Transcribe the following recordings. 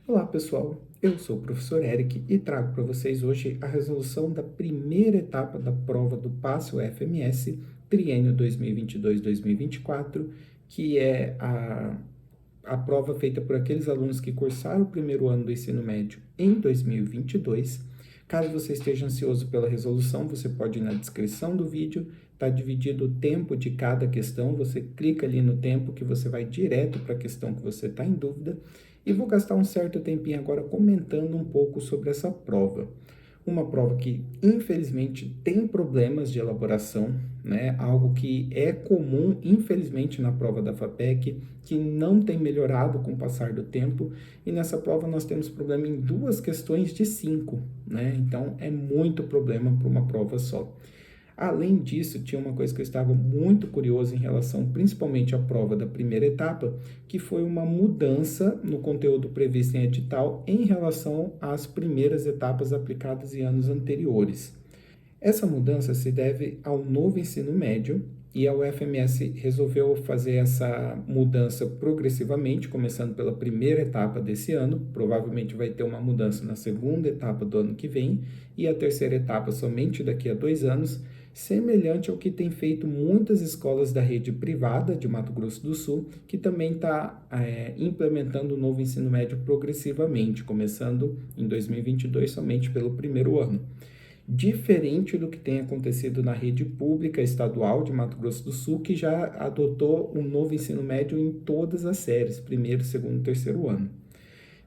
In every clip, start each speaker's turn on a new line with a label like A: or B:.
A: Olá pessoal, eu sou o professor Eric e trago para vocês hoje a resolução da primeira etapa da prova do PASSE UFMS Triênio 2022-2024, que é a prova feita por aqueles alunos que cursaram o primeiro ano do ensino médio em 2022. Caso você esteja ansioso pela resolução, você pode ir na descrição do vídeo, está dividido o tempo de cada questão, você clica ali no tempo que você vai direto para a questão que você está em dúvida, e vou gastar um certo tempinho agora comentando um pouco sobre essa prova. Uma prova que, infelizmente, tem problemas de elaboração, né? Algo que é comum, infelizmente, na prova da FAPEC, que não tem melhorado com o passar do tempo. E nessa prova nós temos problema em 2 questões de 5, né? Então, é muito problema para uma prova só. Além disso, tinha uma coisa que eu estava muito curioso em relação principalmente à prova da primeira etapa, que foi uma mudança no conteúdo previsto em edital em relação às primeiras etapas aplicadas em anos anteriores. Essa mudança se deve ao novo ensino médio e a UFMS resolveu fazer essa mudança progressivamente, começando pela primeira etapa desse ano. Provavelmente vai ter uma mudança na segunda etapa do ano que vem e a terceira etapa somente daqui a 2 anos, semelhante ao que tem feito muitas escolas da rede privada de Mato Grosso do Sul, que também está implementando o novo ensino médio progressivamente, começando em 2022 somente pelo primeiro ano. Diferente do que tem acontecido na rede pública estadual de Mato Grosso do Sul, que já adotou um novo ensino médio em todas as séries, primeiro, segundo e terceiro ano.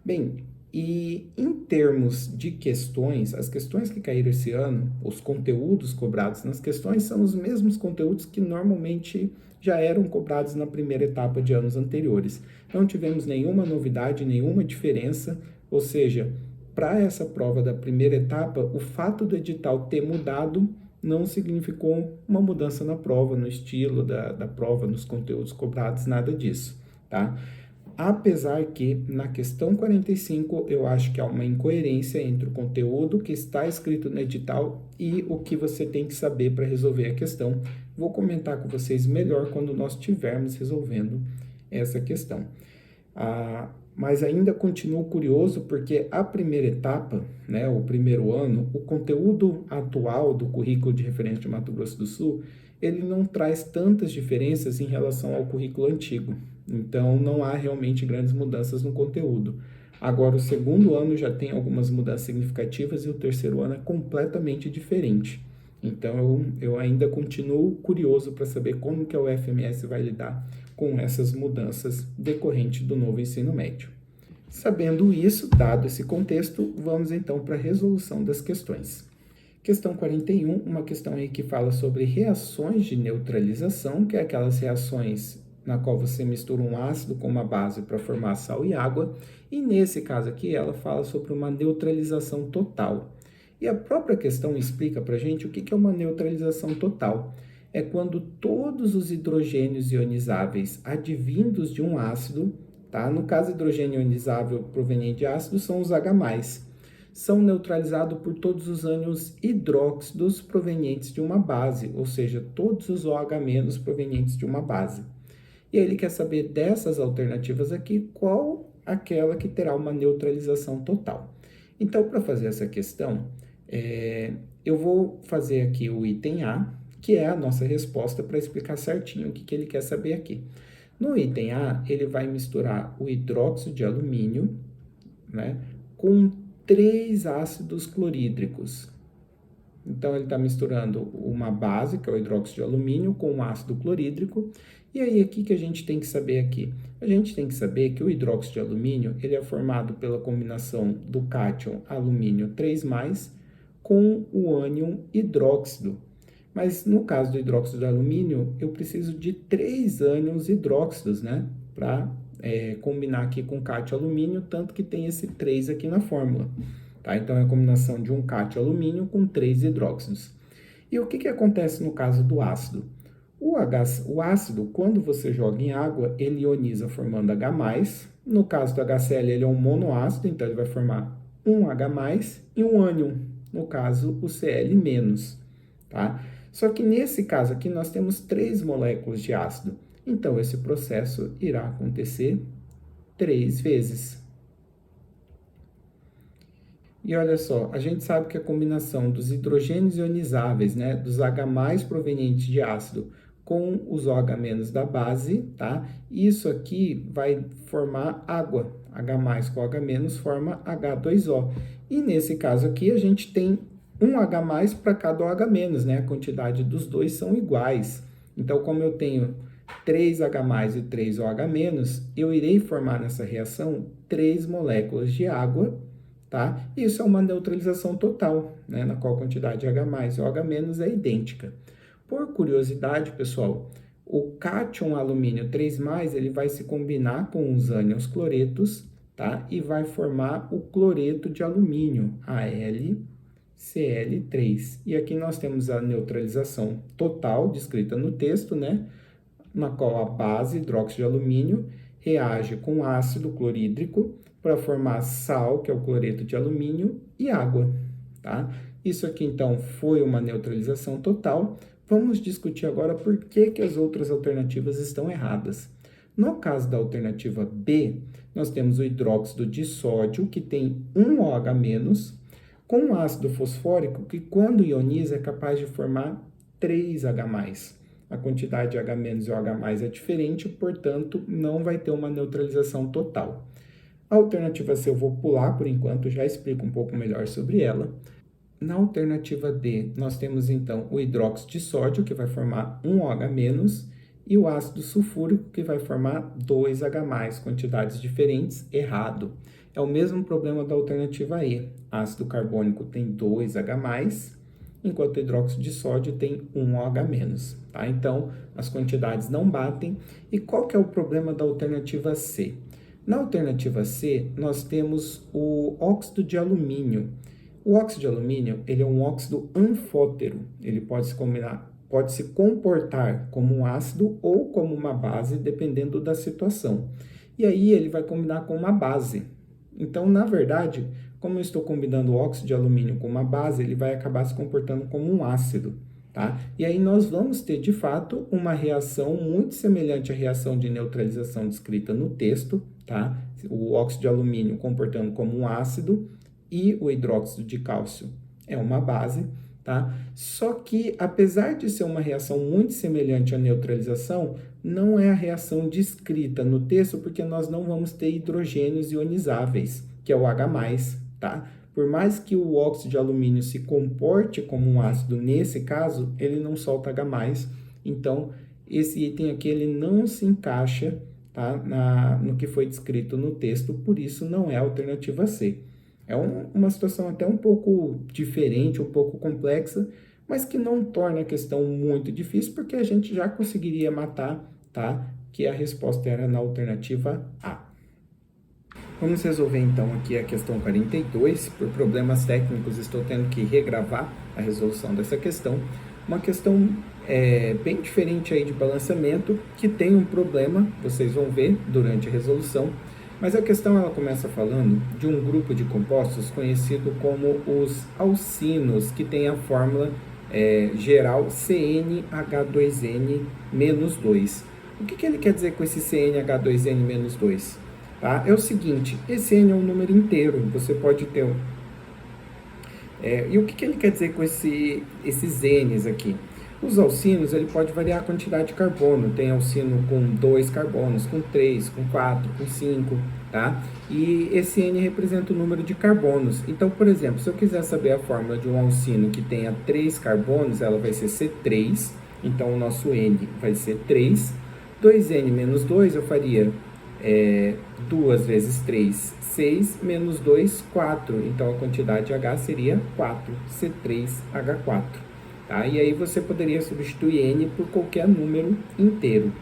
A: Bem, e em termos de questões, as questões que caíram esse ano, os conteúdos cobrados nas questões são os mesmos conteúdos que normalmente já eram cobrados na primeira etapa de anos anteriores. Não tivemos nenhuma novidade, nenhuma diferença, ou seja, para essa prova da primeira etapa, o fato do edital ter mudado não significou uma mudança na prova, no estilo da prova, nos conteúdos cobrados, nada disso, tá? Apesar que na questão 45 eu acho que há uma incoerência entre o conteúdo que está escrito no edital e o que você tem que saber para resolver a questão. Vou comentar com vocês melhor quando nós estivermos resolvendo essa questão. Mas ainda continuo curioso porque a primeira etapa, né, o primeiro ano, o conteúdo atual do currículo de referência de Mato Grosso do Sul, ele não traz tantas diferenças em relação ao currículo antigo. Então, não há realmente grandes mudanças no conteúdo. Agora, o segundo ano já tem algumas mudanças significativas e o terceiro ano é completamente diferente. Então, eu ainda continuo curioso para saber como que a UFMS vai lidar com essas mudanças decorrentes do novo ensino médio. Sabendo isso, dado esse contexto, vamos então para a resolução das questões. Questão 41, uma questão aí que fala sobre reações de neutralização, que é aquelas reações na qual você mistura um ácido com uma base para formar sal e água, e nesse caso aqui ela fala sobre uma neutralização total. E a própria questão explica para a gente o que é uma neutralização total. É quando todos os hidrogênios ionizáveis advindos de um ácido, tá? No caso, hidrogênio ionizável proveniente de ácido são os H+, são neutralizados por todos os ânions hidróxidos provenientes de uma base, ou seja, todos os OH- provenientes de uma base. E aí ele quer saber dessas alternativas aqui, qual aquela que terá uma neutralização total. Então, para fazer essa questão, eu vou fazer aqui o item A, que é a nossa resposta para explicar certinho o que ele quer saber aqui. No item A, ele vai misturar o hidróxido de alumínio, né, com 3 ácidos clorídricos. Então, ele está misturando uma base, que é o hidróxido de alumínio, com um ácido clorídrico. E aí, o que a gente tem que saber aqui? A gente tem que saber que o hidróxido de alumínio ele é formado pela combinação do cátion alumínio 3+, com o ânion hidróxido. Mas no caso do hidróxido de alumínio, eu preciso de 3 ânions hidróxidos, né? Para combinar aqui com cátion alumínio, tanto que tem esse 3 aqui na fórmula. Tá? Então, é a combinação de um cátion alumínio com 3 hidróxidos. E o que acontece no caso do ácido? O ácido, quando você joga em água, ele ioniza formando H+. No caso do HCl, ele é um monoácido, então ele vai formar um H+, e um ânion, no caso, o Cl-. Tá? Só que nesse caso aqui, nós temos 3 moléculas de ácido. Então, esse processo irá acontecer 3 vezes. E olha só, a gente sabe que a combinação dos hidrogênios ionizáveis, né, dos H+ provenientes de ácido com os OH- da base, tá? Isso aqui vai formar água. H+ com OH- forma H2O. E nesse caso aqui a gente tem um H+ para cada OH-, né? A quantidade dos dois são iguais. Então, como eu tenho 3H+ e 3 OH-, eu irei formar nessa reação 3 moléculas de água, tá? Isso é uma neutralização total, né? Na qual a quantidade de H+ e OH- é idêntica. Por curiosidade, pessoal, o cátion alumínio 3+, ele vai se combinar com os ânions cloretos, tá? E vai formar o cloreto de alumínio, AlCl3. E aqui nós temos a neutralização total, descrita no texto, né? Na qual a base hidróxido de alumínio reage com ácido clorídrico para formar sal, que é o cloreto de alumínio, e água, tá? Isso aqui, então, foi uma neutralização total. Vamos discutir agora por que as outras alternativas estão erradas. No caso da alternativa B, nós temos o hidróxido de sódio, que tem um OH-, com ácido fosfórico, que quando ioniza é capaz de formar 3H+. A quantidade de H- e OH- é diferente, portanto, não vai ter uma neutralização total. A alternativa C eu vou pular por enquanto, já explico um pouco melhor sobre ela. Na alternativa D, nós temos então o hidróxido de sódio, que vai formar um OH-, e o ácido sulfúrico, que vai formar 2H+, quantidades diferentes, errado. É o mesmo problema da alternativa E. Ácido carbônico tem 2H+, enquanto o hidróxido de sódio tem um OH-, tá? Então, as quantidades não batem. E qual que é o problema da alternativa C? Na alternativa C, nós temos o óxido de alumínio. O óxido de alumínio, ele é um óxido anfótero. Ele pode se comportar como um ácido ou como uma base, dependendo da situação. E aí ele vai combinar com uma base. Então, na verdade, como eu estou combinando o óxido de alumínio com uma base, ele vai acabar se comportando como um ácido, tá? E aí nós vamos ter, de fato, uma reação muito semelhante à reação de neutralização descrita no texto, tá? O óxido de alumínio comportando como um ácido e o hidróxido de cálcio é uma base, tá? Só que, apesar de ser uma reação muito semelhante à neutralização, não é a reação descrita no texto, porque nós não vamos ter hidrogênios ionizáveis, que é o H+, tá? Por mais que o óxido de alumínio se comporte como um ácido, nesse caso, ele não solta H+, então esse item aqui ele não se encaixa, tá? No que foi descrito no texto, por isso não é a alternativa C. É uma situação até um pouco diferente, um pouco complexa, mas que não torna a questão muito difícil, porque a gente já conseguiria matar, tá? Que a resposta era na alternativa A. Vamos resolver então aqui a questão 42. Por problemas técnicos, estou tendo que regravar a resolução dessa questão. Uma questão bem diferente aí de balanceamento, que tem um problema, vocês vão ver durante a resolução. Mas a questão ela começa falando de um grupo de compostos conhecido como os alcinos, que tem a fórmula geral CnH2n-2. O que ele quer dizer com esse CnH2n-2? Tá? É o seguinte, esse N é um número inteiro, você pode ter... e o que ele quer dizer com esses N's aqui? Os alcinos, ele pode variar a quantidade de carbono. Tem alcino com 2 carbonos, com 3, com 4, com 5, tá? E esse N representa o número de carbonos. Então, por exemplo, se eu quiser saber a fórmula de um alcino que tenha 3 carbonos, ela vai ser C3. Então, o nosso N vai ser 3. 2N menos 2 eu faria 2 vezes 3, 6, menos 2, 4. Então, a quantidade de H seria 4, C3H4. Tá? E aí você poderia substituir N por qualquer número inteiro.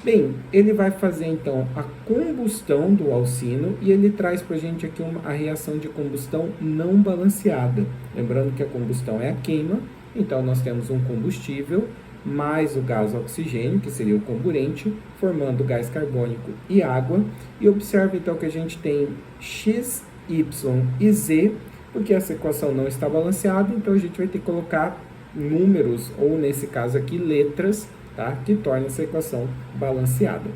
A: Bem, ele vai fazer então a combustão do alcino e ele traz para a gente aqui a reação de combustão não balanceada. Lembrando que a combustão é a queima, então nós temos um combustível mais o gás oxigênio, que seria o comburente, formando gás carbônico e água. E observe então que a gente tem X, Y e Z, porque essa equação não está balanceada, então a gente vai ter que colocar números, ou nesse caso aqui, letras, tá? Que torna essa equação balanceada.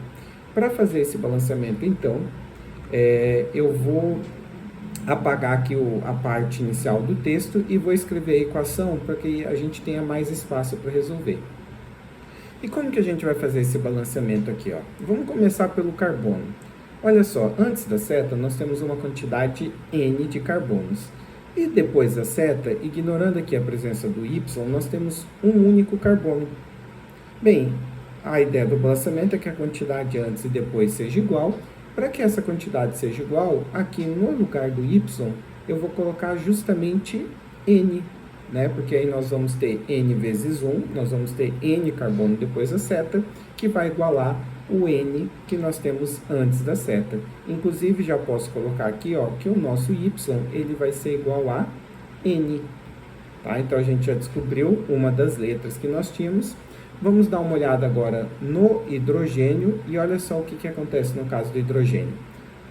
A: Para fazer esse balanceamento, então, eu vou apagar aqui a parte inicial do texto e vou escrever a equação para que a gente tenha mais espaço para resolver. E como que a gente vai fazer esse balanceamento aqui, ó? Vamos começar pelo carbono. Olha só, antes da seta nós temos uma quantidade N de carbonos. E depois da seta, ignorando aqui a presença do Y, nós temos um único carbono. Bem, a ideia do balanceamento é que a quantidade antes e depois seja igual. Para que essa quantidade seja igual, aqui no lugar do Y, eu vou colocar justamente N, né? Porque aí nós vamos ter N vezes 1, nós vamos ter N carbono depois da seta, que vai igualar o N que nós temos antes da seta. Inclusive, já posso colocar aqui, ó, que o nosso Y, ele vai ser igual a N, tá? Então, a gente já descobriu uma das letras que nós tínhamos. Vamos dar uma olhada agora no hidrogênio e olha só o que acontece no caso do hidrogênio.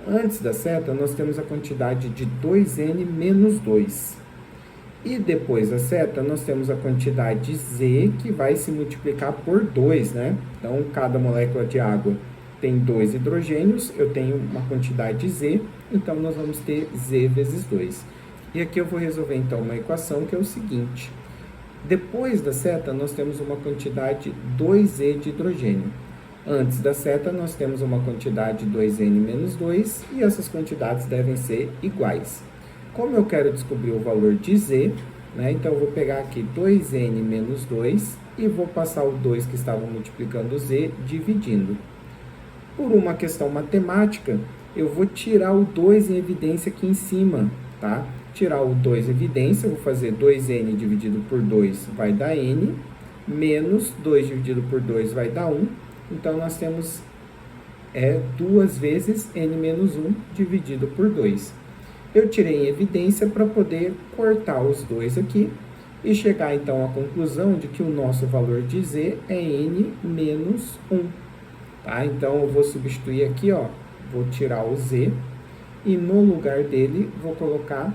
A: Antes da seta, nós temos a quantidade de 2N menos 2. E depois da seta, nós temos a quantidade Z, que vai se multiplicar por 2, né? Então, cada molécula de água tem 2 hidrogênios, eu tenho uma quantidade Z, então nós vamos ter Z vezes 2. E aqui eu vou resolver, então, uma equação que é o seguinte. Depois da seta, nós temos uma quantidade 2E de hidrogênio. Antes da seta, nós temos uma quantidade 2N menos 2, e essas quantidades devem ser iguais. Como eu quero descobrir o valor de Z, né, então eu vou pegar aqui 2N menos 2 e vou passar o 2 que estava multiplicando Z dividindo. Por uma questão matemática, eu vou tirar o 2 em evidência aqui em cima, tá? Tirar o 2 em evidência, eu vou fazer 2N dividido por 2 vai dar N, menos 2 dividido por 2 vai dar 1. Então, nós temos 2 vezes N menos 1 dividido por 2. Eu tirei em evidência para poder cortar os dois aqui e chegar, então, à conclusão de que o nosso valor de Z é N menos 1. Tá? Então, eu vou substituir aqui, ó, vou tirar o Z e no lugar dele vou colocar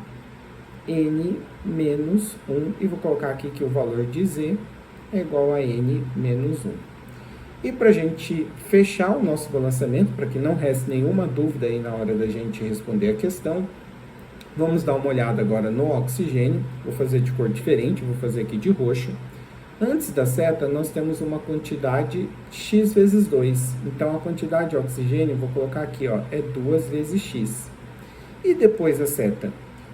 A: N menos 1 e vou colocar aqui que o valor de Z é igual a N menos 1. E para a gente fechar o nosso balanceamento, para que não reste nenhuma dúvida aí na hora da gente responder a questão, vamos dar uma olhada agora no oxigênio. Vou fazer de cor diferente, vou fazer aqui de roxo. Antes da seta, nós temos uma quantidade x vezes 2. Então, a quantidade de oxigênio, vou colocar aqui, ó, é 2 vezes x. E depois da seta?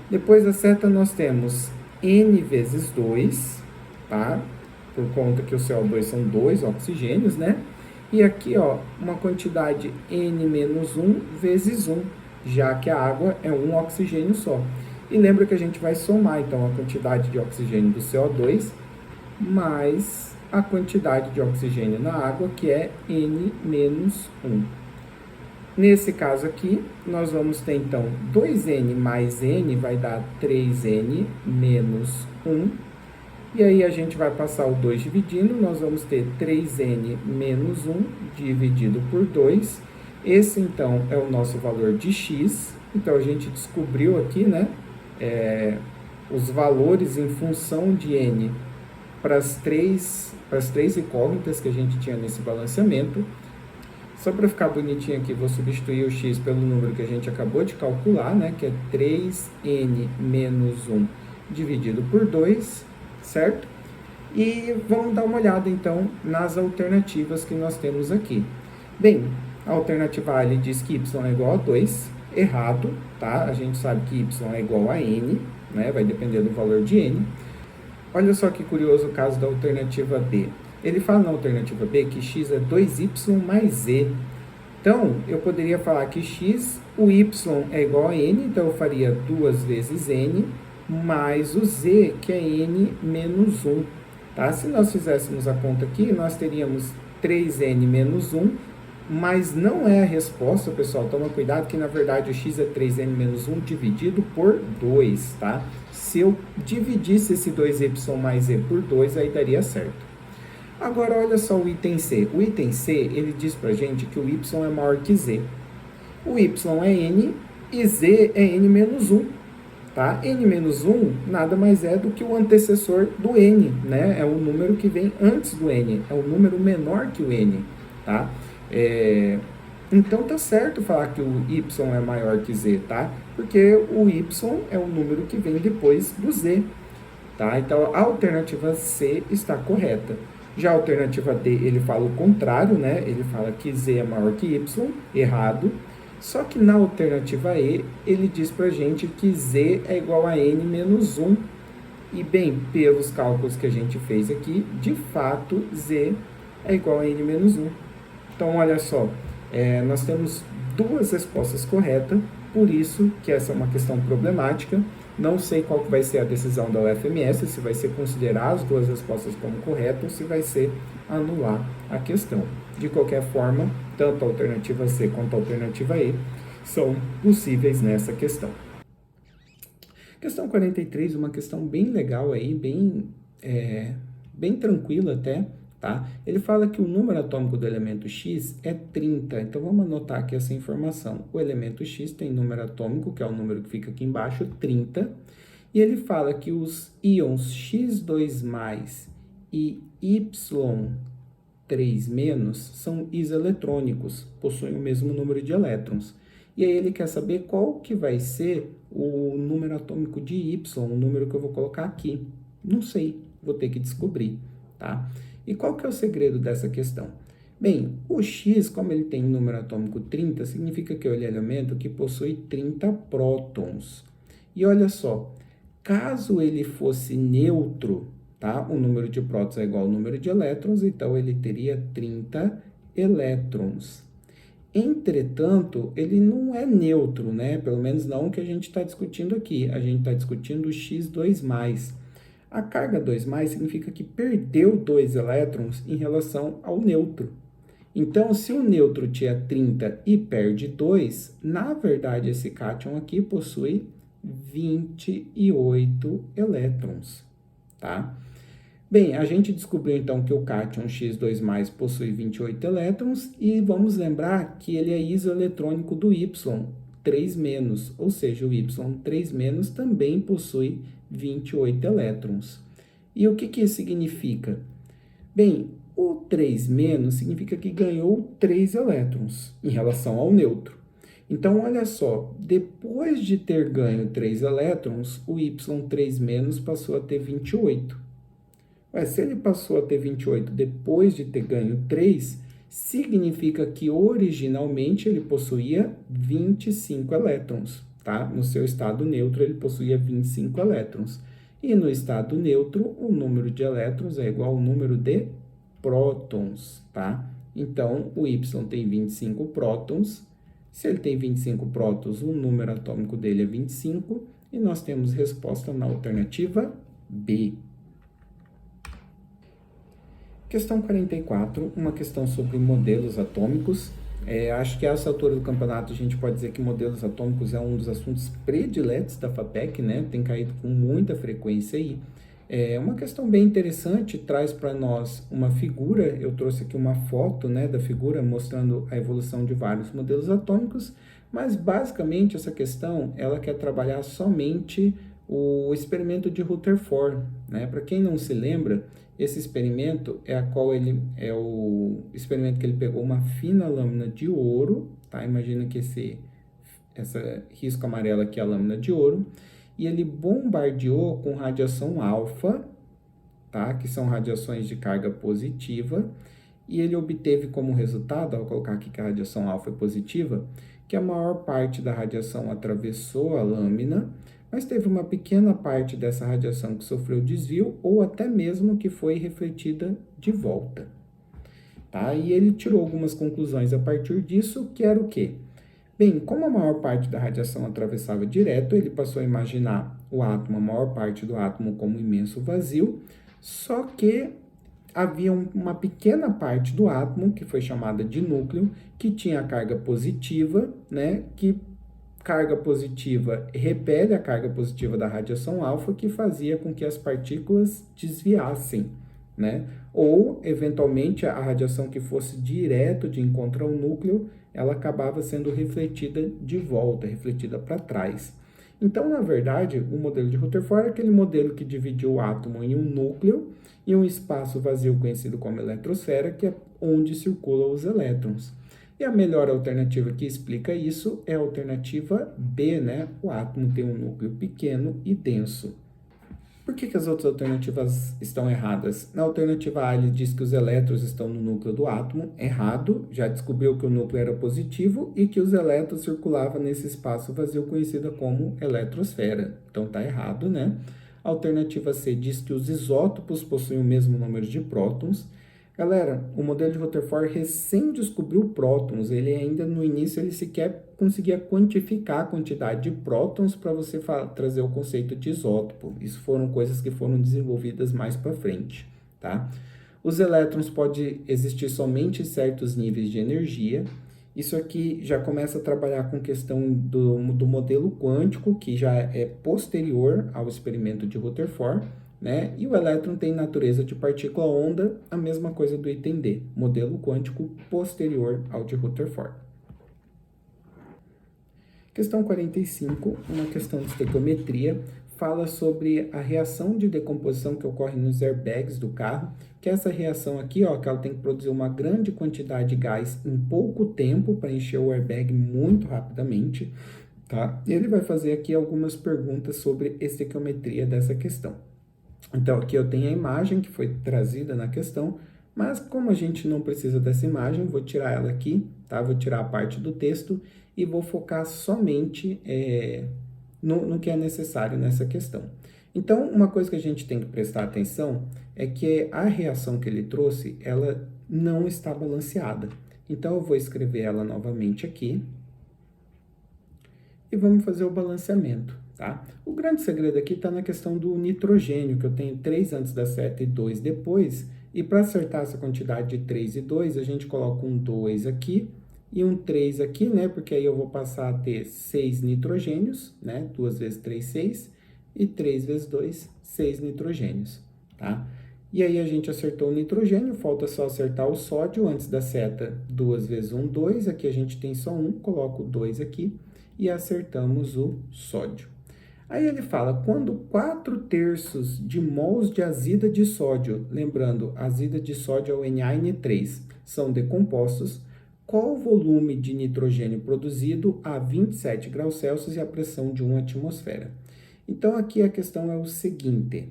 A: Depois da seta, nós temos N vezes 2, tá? Por conta que o CO2 são 2 oxigênios, né? E aqui, ó, uma quantidade N menos 1 vezes 1, já que a água é um oxigênio só. E lembra que a gente vai somar, então, a quantidade de oxigênio do CO2 mais a quantidade de oxigênio na água, que é N menos 1. Nesse caso aqui, nós vamos ter, então, 2N mais N vai dar 3N menos 1. E aí, a gente vai passar o 2 dividindo, nós vamos ter 3N menos 1 dividido por 2. Esse, então, é o nosso valor de x. Então, a gente descobriu aqui, né, os valores em função de N para as três incógnitas que a gente tinha nesse balanceamento. Só para ficar bonitinho aqui, vou substituir o x pelo número que a gente acabou de calcular, né, que é 3N menos 1 dividido por 2, certo? E vamos dar uma olhada, então, nas alternativas que nós temos aqui. Bem, a alternativa A, ele diz que y é igual a 2, errado, tá? A gente sabe que y é igual a n, né? Vai depender do valor de n. Olha só que curioso o caso da alternativa B. Ele fala na alternativa B que x é 2y mais z. Então, eu poderia falar que x, o y é igual a n, então eu faria 2 vezes n, mais o z, que é n menos 1. Tá? Se nós fizéssemos a conta aqui, nós teríamos 3n menos 1, mas não é a resposta, pessoal. Toma cuidado que, na verdade, o x é 3n menos 1 dividido por 2, tá? Se eu dividisse esse 2y mais z por 2, aí daria certo. Agora, olha só o item C. O item C, ele diz pra gente que o y é maior que z. O y é n e z é n menos 1. Tá? N menos 1 nada mais é do que o antecessor do n, né? É o número que vem antes do n, é o número menor que o n, tá? Então tá certo falar que o y é maior que z, tá? porque o Y é o número que vem depois do Z, tá? Então, a alternativa C está correta. Já a alternativa D, ele fala o contrário, né? Ele fala que Z é maior que Y, errado. Só que na alternativa E, ele diz pra gente que Z é igual a N menos 1. E bem, pelos cálculos que a gente fez aqui, de fato, Z é igual a N menos 1. Então, olha só, nós temos duas respostas corretas, por isso que essa é uma questão problemática. Não sei qual que vai ser a decisão da UFMS, se vai ser considerar as duas respostas como corretas ou se vai ser anular a questão. De qualquer forma, tanto a alternativa C quanto a alternativa E são possíveis nessa questão. Questão 43, uma questão bem legal aí, bem tranquila até, tá? Ele fala que o número atômico do elemento X é 30, então vamos anotar aqui essa informação. O elemento X tem número atômico, que é o número que fica aqui embaixo, 30, e ele fala que os íons X2+, e Y3- são iseletrônicos, possuem o mesmo número de elétrons. E aí ele quer saber qual que vai ser o número atômico de Y, o número que eu vou colocar aqui. Não sei, vou ter que descobrir, tá? E qual que é o segredo dessa questão? Bem, o X, como ele tem número atômico 30, significa que ele é um elemento que possui 30 prótons. E olha só, caso ele fosse neutro, tá? O número de prótons é igual ao número de elétrons, então ele teria 30 elétrons. Entretanto, ele não é neutro, né? Pelo menos não o que a gente está discutindo aqui. A gente está discutindo o X2+. A carga 2+ significa que perdeu 2 elétrons em relação ao neutro. Então, se o neutro tinha 30 e perde 2, na verdade, esse cátion aqui possui 28 elétrons, tá? Bem, a gente descobriu então que o cátion X2+ possui 28 elétrons e vamos lembrar que ele é isoeletrônico do Y3-, ou seja, o Y3- também possui 28 elétrons. E o que isso significa? Bem, o 3- significa que ganhou 3 elétrons em relação ao neutro. Então, olha só, depois de ter ganho 3 elétrons, o Y3- passou a ter 28. Mas se ele passou a ter 28 depois de ter ganho 3, significa que originalmente ele possuía 25 elétrons, tá? No seu estado neutro ele possuía 25 elétrons. E no estado neutro, o número de elétrons é igual ao número de prótons, tá? Então, o Y tem 25 prótons. Se ele tem 25 prótons, o número atômico dele é 25. E nós temos resposta na alternativa B. Questão 44, uma questão sobre modelos atômicos. Acho que a essa altura do campeonato a gente pode dizer que modelos atômicos é um dos assuntos prediletos da FAPEC, né? Tem caído com muita frequência aí. Uma questão bem interessante, traz para nós uma figura, eu trouxe aqui uma foto, né, da figura mostrando a evolução de vários modelos atômicos, mas basicamente essa questão, ela quer trabalhar somente o experimento de Rutherford, né? Para quem não se lembra, esse experimento é o experimento que ele pegou uma fina lâmina de ouro, tá? Imagina que essa risco amarelo aqui é a lâmina de ouro, e ele bombardeou com radiação alfa, tá? Que são radiações de carga positiva, e ele obteve como resultado, ao colocar aqui que a radiação alfa é positiva, que a maior parte da radiação atravessou a lâmina, mas teve uma pequena parte dessa radiação que sofreu desvio ou até mesmo que foi refletida de volta, tá? E ele tirou algumas conclusões a partir disso, que era o quê? Bem, como a maior parte da radiação atravessava direto, ele passou a imaginar o átomo, a maior parte do átomo, como um imenso vazio, só que havia uma pequena parte do átomo, que foi chamada de núcleo, que tinha a carga positiva, né, que carga positiva repele a carga positiva da radiação alfa, que fazia com que as partículas desviassem, né? Ou, eventualmente, a radiação que fosse direto de encontro ao núcleo, ela acabava sendo refletida de volta, refletida para trás. Então, na verdade, o modelo de Rutherford é aquele modelo que dividiu o átomo em um núcleo e um espaço vazio conhecido como eletrosfera, que é onde circulam os elétrons. E a melhor alternativa que explica isso é a alternativa B, né? O átomo tem um núcleo pequeno e denso. Por que as outras alternativas estão erradas? Na alternativa A, ele diz que os elétrons estão no núcleo do átomo. Errado, já descobriu que o núcleo era positivo e que os elétrons circulavam nesse espaço vazio conhecido como eletrosfera. Então tá errado, né? A alternativa C diz que os isótopos possuem o mesmo número de prótons. Galera, o modelo de Rutherford recém descobriu prótons, ele ainda no início ele sequer conseguia quantificar a quantidade de prótons para você trazer o conceito de isótopo. Isso foram coisas que foram desenvolvidas mais para frente, tá? Os elétrons podem existir somente em certos níveis de energia. Isso aqui já começa a trabalhar com questão do modelo quântico, que já é posterior ao experimento de Rutherford, né? E o elétron tem natureza de partícula-onda, a mesma coisa do item D, modelo quântico posterior ao de Rutherford. Questão 45, uma questão de estequiometria, fala sobre a reação de decomposição que ocorre nos airbags do carro, que é essa reação aqui, ó, que ela tem que produzir uma grande quantidade de gás em pouco tempo para encher o airbag muito rapidamente, tá? E ele vai fazer aqui algumas perguntas sobre estequiometria dessa questão. Então, aqui eu tenho a imagem que foi trazida na questão, mas como a gente não precisa dessa imagem, vou tirar ela aqui, tá? Vou tirar a parte do texto e vou focar somente no que é necessário nessa questão. Então, uma coisa que a gente tem que prestar atenção é que a reação que ele trouxe, ela não está balanceada. Então, eu vou escrever ela novamente aqui e vamos fazer o balanceamento, tá? O grande segredo aqui está na questão do nitrogênio, que eu tenho 3 antes da seta e 2 depois, e para acertar essa quantidade de 3 e 2, a gente coloca um 2 aqui e um 3 aqui, né? Porque aí eu vou passar a ter 6 nitrogênios, né? 2 vezes 3, 6, e 3 vezes 2, 6 nitrogênios, tá? E aí a gente acertou o nitrogênio, falta só acertar o sódio antes da seta, 2 vezes 1, 2, aqui a gente tem só 1, coloco 2 aqui, e acertamos o sódio. Aí ele fala, quando 4/3 de mols de azida de sódio, lembrando, azida de sódio é o NaN3, são decompostos, qual o volume de nitrogênio produzido a 27 graus Celsius e a pressão de 1 atmosfera? Então, aqui a questão é o seguinte,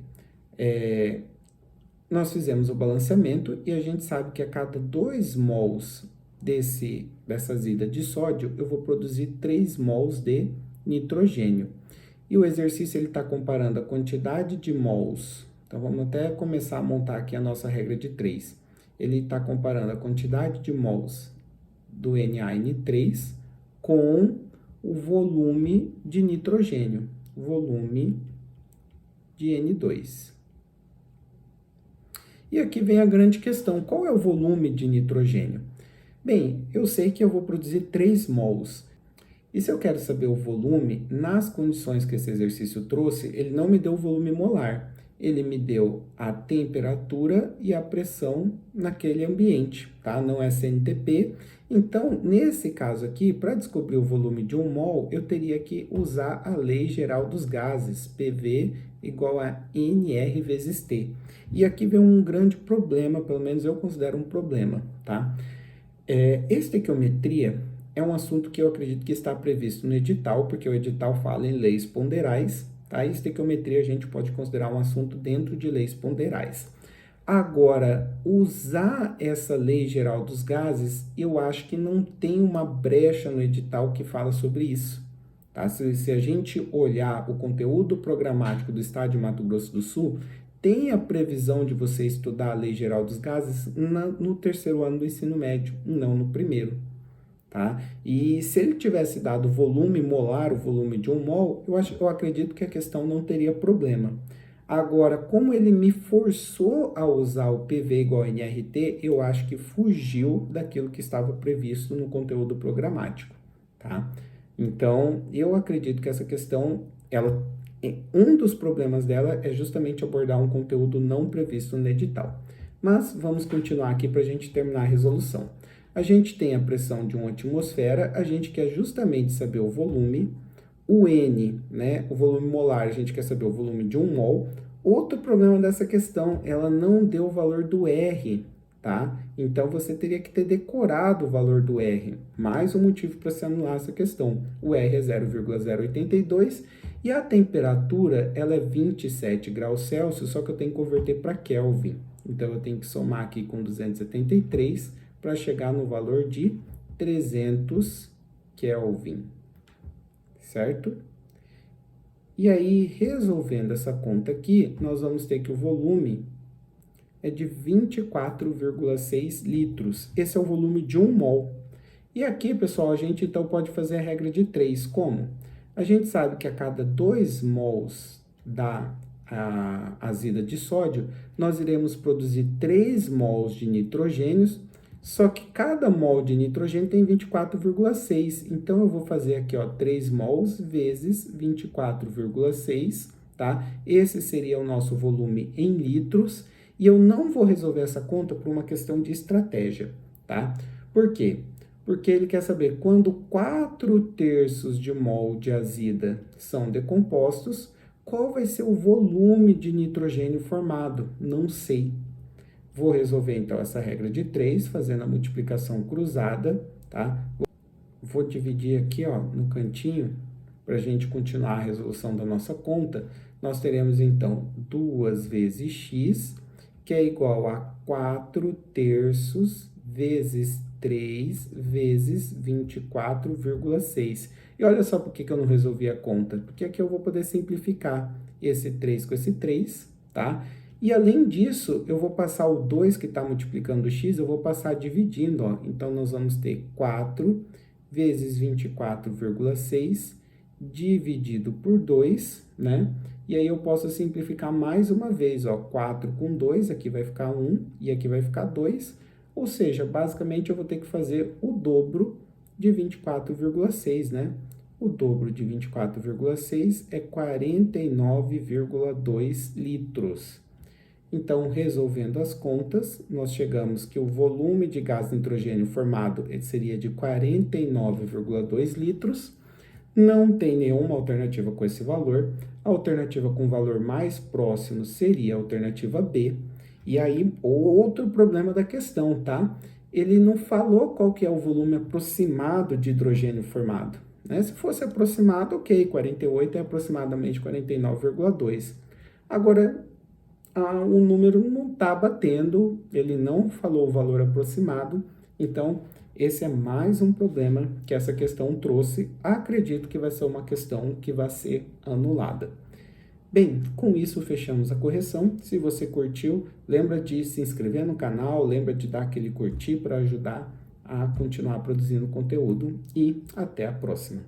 A: nós fizemos o balanceamento e a gente sabe que a cada 2 mols dessa azida de sódio, eu vou produzir 3 mols de nitrogênio. E o exercício ele está comparando a quantidade de mols. Então, vamos até começar a montar aqui a nossa regra de 3. Ele está comparando a quantidade de mols do NaN3 com o volume de nitrogênio, volume de N2. E aqui vem a grande questão, qual é o volume de nitrogênio? Bem, eu sei que eu vou produzir 3 mols. E se eu quero saber o volume, nas condições que esse exercício trouxe, ele não me deu o volume molar. Ele me deu a temperatura e a pressão naquele ambiente, tá? Não é CNTP. Então, nesse caso aqui, para descobrir o volume de 1 mol, eu teria que usar a lei geral dos gases, PV igual a NR vezes T. E aqui vem um grande problema, pelo menos eu considero um problema, tá? Estequiometria é um assunto que eu acredito que está previsto no edital, porque o edital fala em leis ponderais, tá? E estequiometria a gente pode considerar um assunto dentro de leis ponderais. Agora, usar essa lei geral dos gases, eu acho que não tem uma brecha no edital que fala sobre isso, tá? Se a gente olhar o conteúdo programático do Estado de Mato Grosso do Sul, tem a previsão de você estudar a lei geral dos gases no 3º ano do ensino médio, não no 1º. Tá? E se ele tivesse dado volume molar, o volume de 1 mol, eu acredito que a questão não teria problema. Agora, como ele me forçou a usar o PV igual a nRT, eu acho que fugiu daquilo que estava previsto no conteúdo programático, tá? Então, eu acredito que essa questão, um dos problemas dela é justamente abordar um conteúdo não previsto no edital. Mas vamos continuar aqui para a gente terminar a resolução. A gente tem a pressão de 1 atmosfera, a gente quer justamente saber o volume, o N, né, o volume molar, a gente quer saber o volume de 1 mol. Outro problema dessa questão, ela não deu o valor do R, tá? Então, você teria que ter decorado o valor do R. Mais um motivo para se anular essa questão. O R é 0,082 e a temperatura, ela é 27 graus Celsius, só que eu tenho que converter para Kelvin. Então, eu tenho que somar aqui com 273 para chegar no valor de 300 Kelvin, certo? E aí, resolvendo essa conta aqui, nós vamos ter que o volume é de 24,6 litros. Esse é o volume de 1 mol. E aqui, pessoal, a gente então pode fazer a regra de 3. Como? A gente sabe que a cada 2 mols da azida de sódio, nós iremos produzir 3 mols de nitrogênios, só que cada mol de nitrogênio tem 24,6. Então, eu vou fazer aqui, ó, 3 mols vezes 24,6, tá? Esse seria o nosso volume em litros. E eu não vou resolver essa conta por uma questão de estratégia, tá? Por quê? Porque ele quer saber quando 4/3 de mol de azida são decompostos, qual vai ser o volume de nitrogênio formado? Não sei. Vou resolver, então, essa regra de 3, fazendo a multiplicação cruzada, tá? Vou dividir aqui, ó, no cantinho, para a gente continuar a resolução da nossa conta. Nós teremos, então, 2 vezes x, que é igual a 4/3 vezes 3 vezes 24,6. E olha só por que eu não resolvi a conta. Porque aqui eu vou poder simplificar esse 3 com esse 3, tá? E além disso, eu vou passar o 2 que está multiplicando o x, eu vou passar dividindo, ó. Então, nós vamos ter 4 vezes 24,6 dividido por 2, né? E aí eu posso simplificar mais uma vez, ó, 4 com 2, aqui vai ficar 1 e aqui vai ficar 2. Ou seja, basicamente eu vou ter que fazer o dobro de 24,6, né? O dobro de 24,6 é 49,2 litros. Então, resolvendo as contas, nós chegamos que o volume de gás nitrogênio formado seria de 49,2 litros. Não tem nenhuma alternativa com esse valor. A alternativa com valor mais próximo seria a alternativa B. E aí, outro problema da questão, tá? Ele não falou qual que é o volume aproximado de hidrogênio formado, né? Se fosse aproximado, ok, 48 é aproximadamente 49,2. Agora, o número não está batendo, ele não falou o valor aproximado, então esse é mais um problema que essa questão trouxe. Acredito que vai ser uma questão que vai ser anulada. Bem, com isso fechamos a correção. Se você curtiu, lembra de se inscrever no canal, lembra de dar aquele curtir para ajudar a continuar produzindo conteúdo e até a próxima.